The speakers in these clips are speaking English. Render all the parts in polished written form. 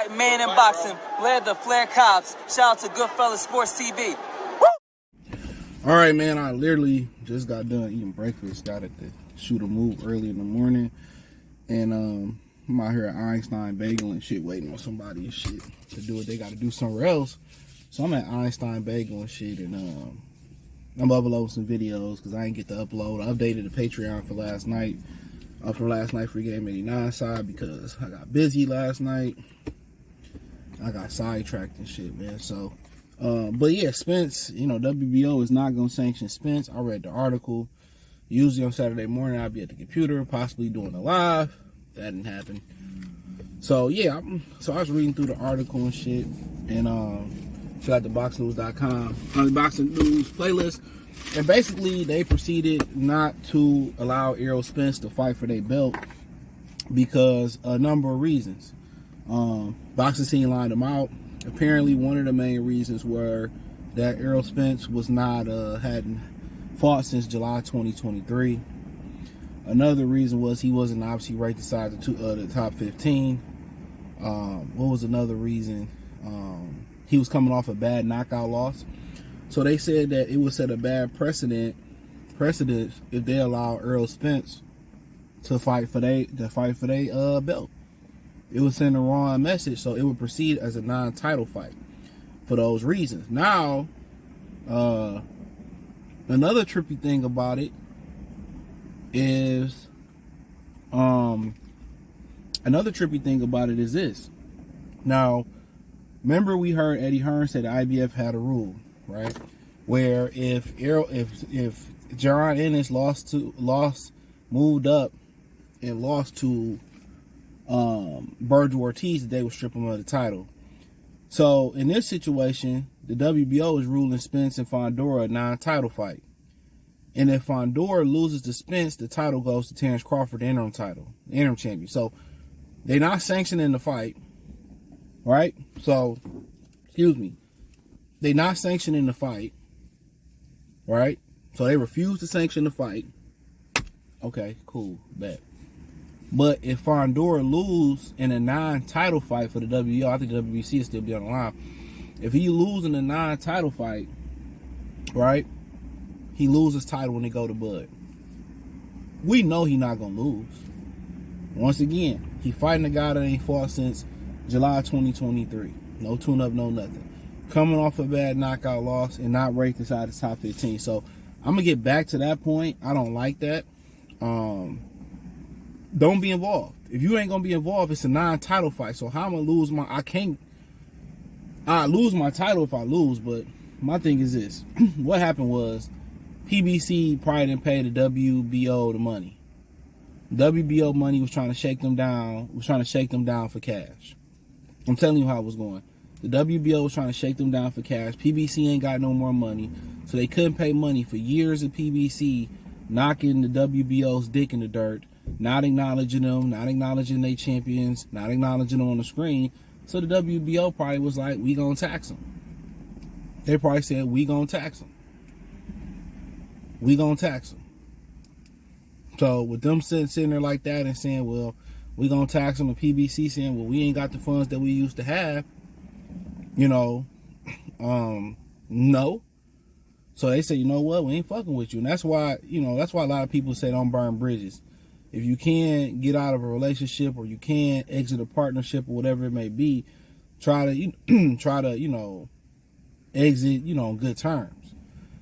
Fight man in boxing, led the Flair Cops. Shout out to Goodfellas Sports TV. All right, man, I literally just got done eating breakfast. Got at the shoot a move early in the morning. And I'm out here at Einstein Bagel and shit waiting on somebody and shit to do what they got to do somewhere else. So I'm at Einstein Bagel and shit, and I'm uploading some videos because I didn't get to upload. I updated the Patreon for last night. From last night for Game 89 side because I got busy last night. I got sidetracked and shit, man. So, but yeah, Spence, you know, WBO is not going to sanction Spence. I read the article. Usually on Saturday morning, I'll be at the computer, possibly doing a live. That didn't happen. So, yeah, so I was reading through the article and shit. And check out the boxnews.com, the Boxing News playlist. And basically, they proceeded not to allow Errol Spence to fight for their belt because a number of reasons. Boxing scene lined him out. Apparently, one of the main reasons were that Errol Spence was not hadn't fought since July 2023. Another reason was he wasn't obviously ranked inside the top 15. What was another reason? He was coming off a bad knockout loss. So they said that it would set a bad precedent if they allow Errol Spence to fight for their belt. It would send the wrong message, so it would proceed as a non-title fight for those reasons. Now, another trippy thing about it is this. Now, remember we heard Eddie Hearn say the IBF had a rule, right? Where if Jaron Ennis moved up and lost to Virgil Ortiz, they would strip him of the title. So in this situation, the WBO is ruling Spence and Fundora a non-title fight. And if Fundora loses to Spence, the title goes to Terrence Crawford, the interim champion. So they're not sanctioning the fight, right? So, excuse me. They're not sanctioning the fight, right? So they refuse to sanction the fight. Okay, cool, bet. But if Fundora lose in a non-title fight for the WBO, I think the WBC will still be on the line. If he loses in a non-title fight, right, he loses title when they go to Bud. We know he's not going to lose. Once again, he fighting a guy that ain't fought since July 2023. No tune-up, no nothing. Coming off a bad knockout loss and not ranked inside the top 15. So I'm going to get back to that point. I don't like that. Don't be involved. If you ain't going to be involved, it's a non-title fight. So how am I going to lose I lose my title if I lose, but my thing is this. What happened was PBC probably didn't pay the WBO the money. WBO money was trying to shake them down, for cash. I'm telling you how it was going. The WBO was trying to shake them down for cash. PBC ain't got no more money, so they couldn't pay money for years of PBC knocking the WBO's dick in the dirt, not acknowledging them, not acknowledging their champions, not acknowledging them on the screen. So the WBO probably was like, we gonna tax them. They probably said, we gonna tax them. We gonna tax them. So with them sitting there like that and saying, well, we gonna tax them, and PBC saying, well, we ain't got the funds that we used to have, you know, no. So they say, you know what, we ain't fucking with you. And that's why a lot of people say don't burn bridges. If you can't get out of a relationship or you can't exit a partnership or whatever it may be, try to exit, on good terms.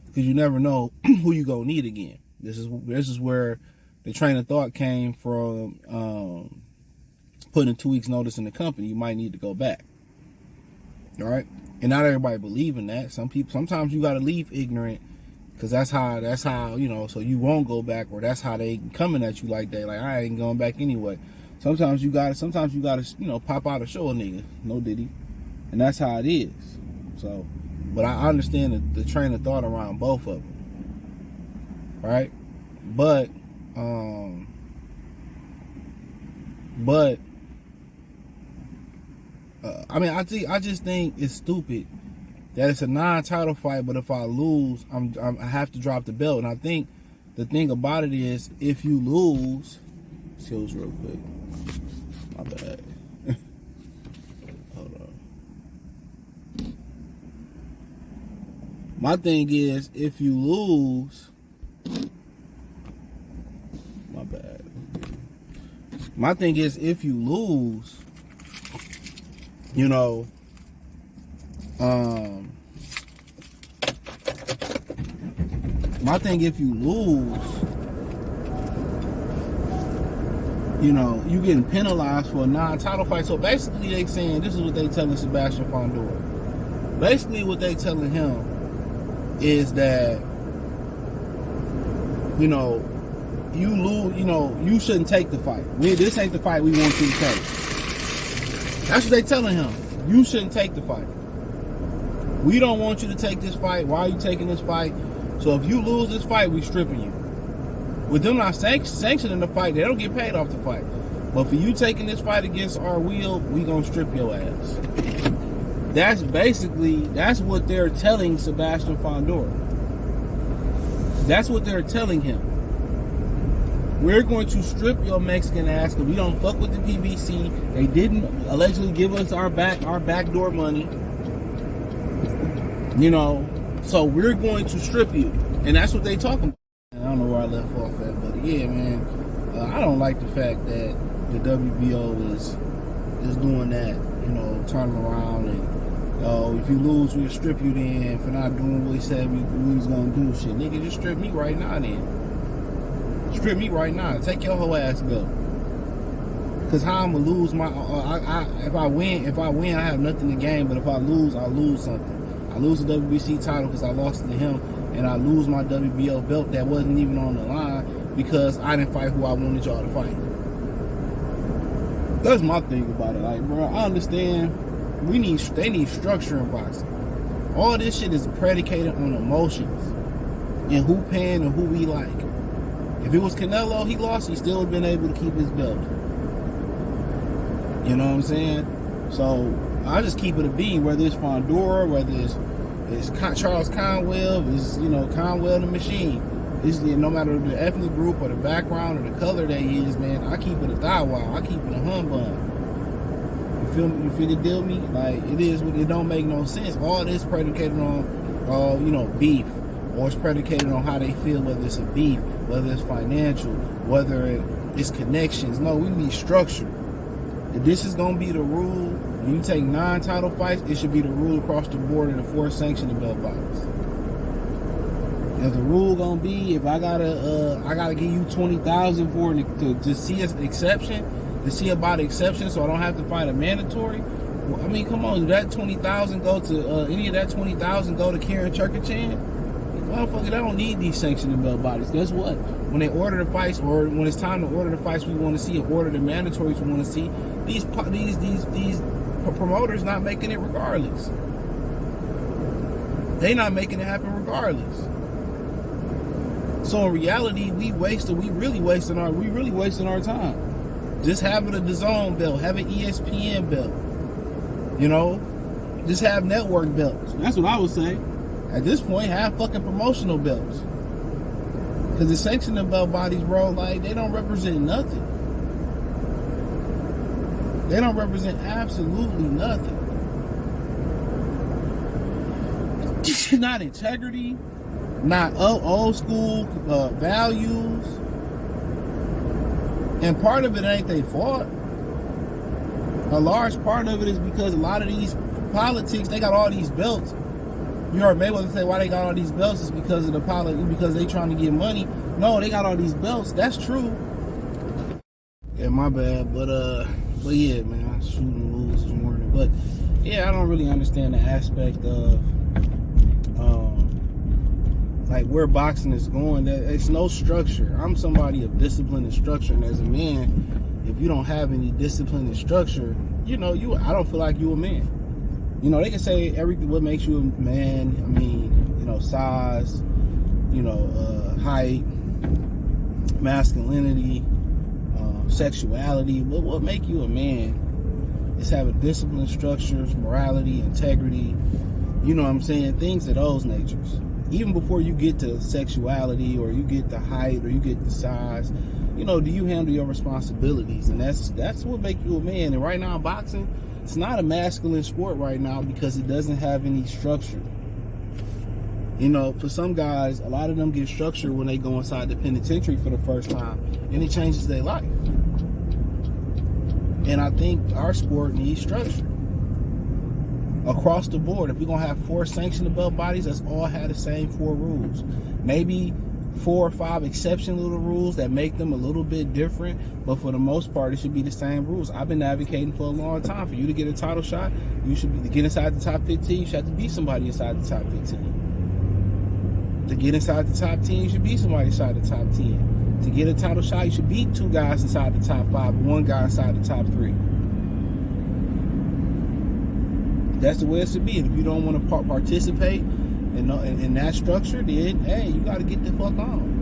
Because you never know who you gonna need again. This is where the train of thought came from, putting 2 weeks notice in the company. You might need to go back. All right. And not everybody believe in that. Sometimes you got to leave ignorant because that's how, so you won't go back, or that's how they coming at you like that. Like, I ain't going back anyway. Sometimes you got to, pop out and show a nigga. No diddy. And that's how it is. So, but I understand the train of thought around both of them. Right. But I just think it's stupid that it's a non-title fight, but if I lose, I have to drop the belt. And I think the thing about it is, if you lose, skills real quick. My bad. My thing is, if you lose, my bad. My thing is, if you lose, you know, my thing, if you lose, you know, you getting penalized for a non-title fight. So basically, they saying, this is what they telling Sebastian Fundora. Basically, what they telling him is that, you know, you lose, you know, you shouldn't take the fight. This ain't the fight we want you to take. That's what they telling him. You shouldn't take the fight. We don't want you to take this fight. Why are you taking this fight? So if you lose this fight, we stripping you. With them not sanctioning the fight, they don't get paid off the fight. But for you taking this fight against our will, we gonna strip your ass. That's what they're telling Sebastian Fundora. That's what they're telling him. We're going to strip your Mexican ass because we don't fuck with the PBC. They didn't allegedly give us our backdoor money. You know, so we're going to strip you. And that's what they talking about. I don't know where I left off at, but yeah, man, I don't like the fact that the WBO is doing that, you know, turning around and, if you lose, we'll strip you then for not doing what we said we was going to do. Shit, nigga, just strip me right now then. Strip me right now. Take your whole ass belt. Because how I'm going to lose my, if I win, I have nothing to gain, but if I lose something. I lose the WBC title because I lost it to him, and I lose my WBO belt that wasn't even on the line because I didn't fight who I wanted y'all to fight. That's my thing about it. Like, bro, I understand they need structure in boxing. All this shit is predicated on emotions and who paying and who we like. If it was Canelo, he lost, he still would have been able to keep his belt. You know what I'm saying? So I just keep it a bean, whether it's Fundora, whether it's Charles Conwell, it's, you know, Conwell the Machine. It's, no matter the ethnic group or the background or the color they is, man, I keep it a thigh wow. I keep it a humbug. You feel me? You feel the deal me? Like, it don't make no sense. All this predicated on, you know, beef. Or it's predicated on how they feel, whether it's a beef, whether it's financial, whether it's connections. No, we need structure. If this is going to be the rule, when you take 9 title fights, it should be the rule across the board of the 4 sanctioning belt bodies. If the rule going to be, if I gotta give you $20,000 to see an exception, to see about exception, so I don't have to fight a mandatory. Well, I mean, come on, that $20,000 go to any of that $20,000 go to Karen Churkachan? Motherfucker, they don't need these sanctioning belt bodies. Guess what? When they order the fights, or when it's time to order the fights we want to see, or order the mandatories we want to see, these promoters not making it regardless. They not making it happen regardless. So in reality, we really wasting our time. Just having a DAZN belt, have an ESPN belt. You know, just have network belts. That's what I would say. At this point, have fucking promotional belts. Because the sanctioning belt bodies, bro, like, they don't represent nothing. They don't represent absolutely nothing. Not integrity, not old school values. And part of it ain't they fault. A large part of it is because a lot of these politics, they got all these belts. You heard Mayweather say why they got all these belts is because of the because they trying to get money. No, they got all these belts. That's true. Yeah, my bad. But yeah, man, I shooting moves this morning. But yeah, I don't really understand the aspect of like where boxing is going. That it's no structure. I'm somebody of discipline and structure, and as a man, if you don't have any discipline and structure, you know, I don't feel like you a man. You know, they can say everything what makes you a man. I mean, you know, size, you know, height, masculinity, sexuality. But what make you a man is having discipline, structures, morality, integrity. You know what I'm saying? Things of those natures. Even before you get to sexuality or you get the height or you get the size, you know, do you handle your responsibilities? And that's what makes you a man. And right now, boxing, it's not a masculine sport right now because it doesn't have any structure. You know, for some guys, a lot of them get structured when they go inside the penitentiary for the first time, and it changes their life. And I think our sport needs structure across the board. If we're gonna have 4 sanctioned belt bodies, let's all have the same 4 rules. Maybe 4 or 5 exception little rules that make them a little bit different, but for the most part, it should be the same rules. I've been advocating for a long time. For you to get a title shot, you should be to get inside the top 15. You should have to beat somebody inside the top 15. To get inside the top 10, you should beat somebody inside the top 10. To get a title shot, you should beat 2 guys inside the top 5, 1 guy inside the top 3. That's the way it should be. And if you don't want to participate in that structure, then hey, you got to get the fuck on.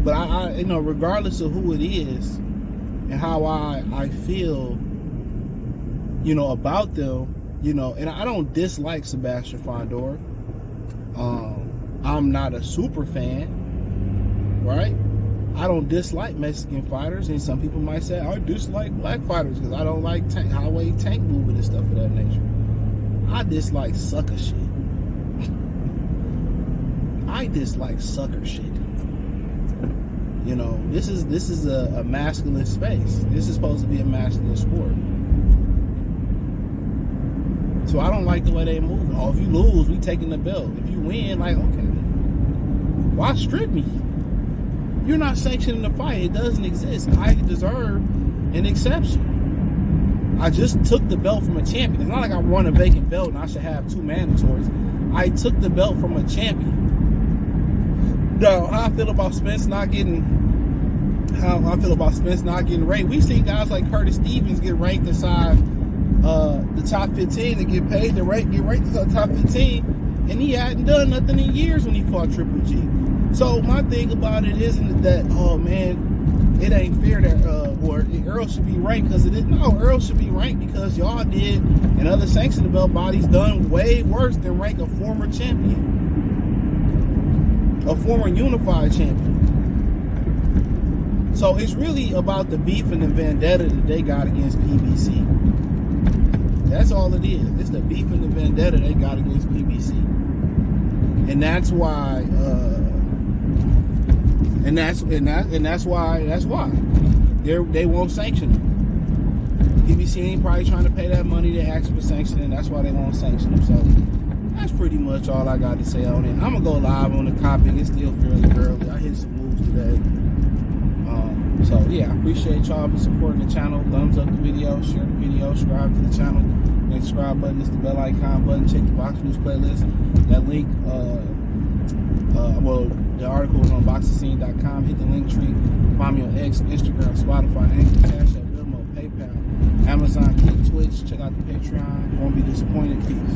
But I you know, regardless of who it is and how I feel, you know, about them, you know, and I don't dislike Sebastian Fundora. I'm not a super fan, right? I don't dislike Mexican fighters, and some people might say I dislike black fighters because I don't like highway tank movement and stuff of that nature. I dislike sucker shit. I dislike sucker shit. You know, this is a masculine space. This is supposed to be a masculine sport. So I don't like the way they move. Oh, if you lose, we taking the belt. If you win, like, okay, why strip me? You're not sanctioning the fight. It doesn't exist. I deserve an exception. I just took the belt from a champion. It's not like I won a vacant belt and I should have 2 mandatories. I took the belt from a champion. Now, how I feel about Spence not getting ranked. We've seen guys like Curtis Stevens get ranked inside the top 15 and get paid to get ranked to the top 15, and he hadn't done nothing in years when he fought Triple G. So my thing about it isn't that, oh man, it ain't fair that or Errol should be ranked because it is. No, Errol should be ranked because y'all did and other sanctioned belt bodies done way worse than rank a former champion, a former unified champion. So it's really about the beef and the vendetta that they got against PBC. That's all it is. It's the beef and the vendetta they got against PBC, and that's why. And that's why they won't sanction them. PBC ain't probably trying to pay that money they asked for sanctioning. That's why they won't sanction them. So that's pretty much all I got to say on it. I'm gonna go live on the topic. It's still fairly early. I hit some moves today. So yeah, I appreciate y'all for supporting the channel. Thumbs up the video, share the video, subscribe to the channel. The subscribe button is the bell icon button. Check the Box News playlist. That link, the article is on boxthescene.com. Hit the link tree. Find me on X, Instagram, Spotify, Anchor, Cash App, Venmo, PayPal, Amazon, Twitch. Check out the Patreon. Won't be disappointed. Peace.